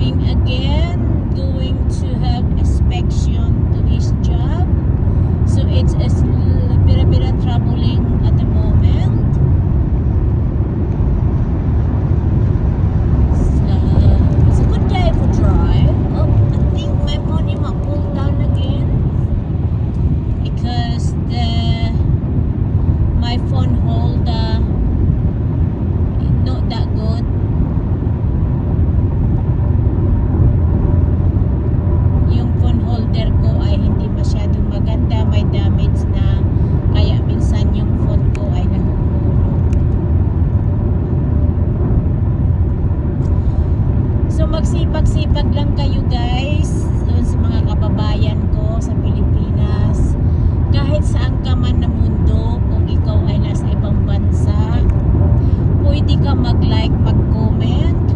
going again, going to have inspection to his job. So it's a bit of troubling at the moment. So it's a good day for drive. Oh, I think my phone is pulled down again because my phone holder not that good. Yung phone holder ko ay hindi masyadong maganda, may damage na, kaya minsan yung phone ko ay nahuhulog. So magsipag-sipag lang kayo guys sa mga kababayan ko sa Pilipinas, kahit saan ka man na mundo. Kung ikaw ay nasa ibang bansa, pwede ka mag-like, mag-comment,